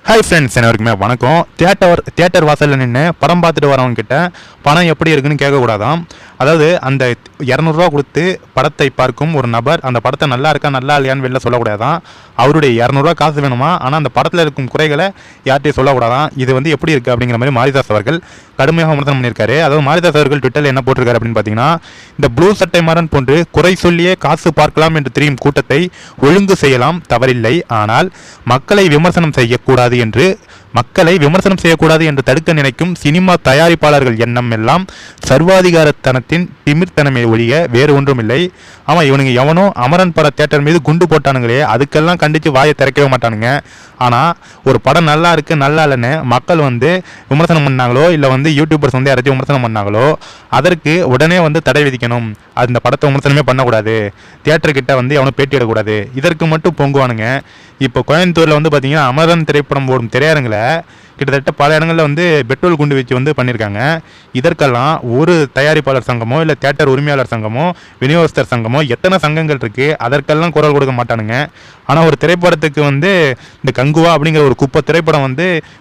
Hi friends, எல்லாருக்குமே வணக்கம். Theatre வாசலில் நின்று படம் பார்த்துட்டு வரவங்க கிட்ட பணம் எப்படி இருக்குன்னு கேட்கக்கூடாதான். அதாவது அந்த 200 கொடுத்து படத்தை பார்க்கும் ஒரு நபர் அந்த படத்தை நல்லா இருக்கா நல்லா இல்லையான்னு வெளில சொல்லக்கூடாதான். அவருடைய 200 காசு வேணுமா, ஆனால் அந்த படத்தில் இருக்கும் குறைகளை யார்கிட்டையும் சொல்லக்கூடாதான். இது எப்படி இருக்குது அப்படிங்கிற மாதிரி மாரிதாஸ் அவர்கள் கடுமையாக விமர்சனம் பண்ணியிருக்காரு. அதாவது மாரிதாஸ் அவர்கள் ட்விட்டரில் என்ன போட்டிருக்காரு அப்படின்னு பார்த்தீங்கன்னா, இந்த ப்ளூ சட்டை மாறன் போன்று குறை சொல்லியே காசு பார்க்கலாம் என்று தெரியும் கூட்டத்தை ஒழுங்கு செய்யலாம், தவறில்லை. ஆனால் மக்களை விமர்சனம் செய்யக்கூடாது என்று தடுக்க நினைக்கும் சினிமா தயாரிப்பாளர்கள் எண்ணம் எல்லாம் சர்வாதிகாரத்தனத்தின் திமிர்த்தனமே ஒழிய வேறு ஒன்றும் இல்லை. ஆமாம், இவனுங்க எவனோ அமரன் பட தியேட்டர் மீது குண்டு போட்டானுங்களே, அதுக்கெல்லாம் கண்டித்து வாயை திறக்கவே மாட்டானுங்க. ஆனால் ஒரு படம் நல்லா இருக்குது நல்லா இல்லைன்னு மக்கள் விமர்சனம் பண்ணாங்களோ, இல்லை யூடியூபர்ஸ் யாராச்சும் விமர்சனம் பண்ணாங்களோ, அதற்கு உடனே தடை விதிக்கணும். அந்த படத்தை விமர்சனமே பண்ணக்கூடாது, தியேட்டர்கிட்ட அவனும் பேட்டி எடுக்கக்கூடாது, இதற்கு மட்டும் பொங்குவானுங்க. இப்போ கோயம்புத்தூரில் பார்த்தீங்கன்னா அமரன் திரைப்படம் போடும் திரையரங்கில் கிட்டத்தட்ட பல இடங்களில் பெட்ரோல் குண்டு வச்சு பண்ணியிருக்காங்க. இதற்கெல்லாம் ஒரு தயாரிப்பாளர் சங்கமோ இல்லை தியேட்டர் உரிமையாளர் சங்கமோ விநியோகஸ்தர் சங்கமோ எத்தனை சங்கங்கள் இருக்குது, அதற்கெல்லாம் குரல் கொடுக்க மாட்டானுங்க. ஆனால் ஒரு திரைப்படத்துக்கு இந்த கங்குவா அப்படிங்கிற ஒரு குப்பை திரைப்படம்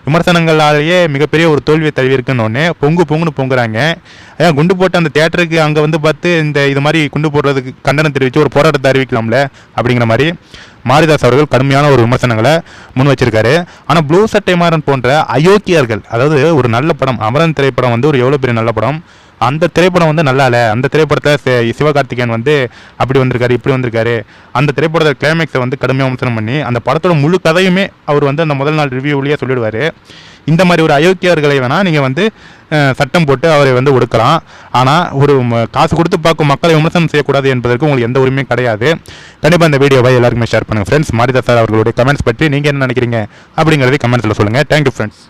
விமர்சனங்களாலேயே மிகப்பெரிய ஒரு தோல்வியை தழுவிருக்குன்னு பொங்குன்னு பொங்குறாங்க. ஏன் குண்டு போட்ட அந்த தியேட்டருக்கு அங்கே பார்த்து இது மாதிரி குண்டு போடுறதுக்கு கண்டனம் தெரிவித்து ஒரு போராட்டத்தை அறிவிக்கலாம்ல அப்படிங்கிற மாதிரி மாரிதாஸ் அவர்கள் கடுமையான ஒரு விமர்சனங்களை முன் வச்சிருக்காரு. ஆனால் ப்ளூ சட்டை மாறன் போன்ற அயோக்கியர்கள், அதாவது ஒரு நல்ல படம் அமரன் திரைப்படம் ஒரு எவ்வளோ பெரிய நல்ல படம், அந்த திரைப்படம் நல்லா இல்லை. அந்த திரைப்படத்தை சிவகார்த்திகேயன் அப்படி வந்திருக்காரு இப்படி வந்திருக்காரு, அந்த திரைப்படத்தை கிளைமேக்ஸை கடுமையாக விமர்சனம் பண்ணி அந்த படத்தோட முழு கதையுமே அவர் அந்த முதல் நாள் ரிவ்யூவிலேயே சொல்லிடுவார். இந்த மாதிரி ஒரு அயோக்கியர்களை வேணால் நீங்கள் சட்டம் போட்டு அவரை ஒடுக்கலாம். ஆனால் ஒரு காசு கொடுத்து பார்க்கும் மக்களை விமர்சனம் செய்யக்கூடாது என்பதற்கு உங்களுக்கு எந்த உரிமையும் கிடையாது. கண்டிப்பாக இந்த வீடியோவை எல்லாருக்குமே ஷேர் பண்ணுங்கள் ஃப்ரெண்ட்ஸ். மாரிதாஸ் சார் அவர்களுடைய கமெண்ட்ஸ் பற்றி நீங்கள் என்ன நினைக்கிறீங்க அப்படிங்கிறதை கமெண்ட்ஸில் சொல்லுங்கள். Thank you friends.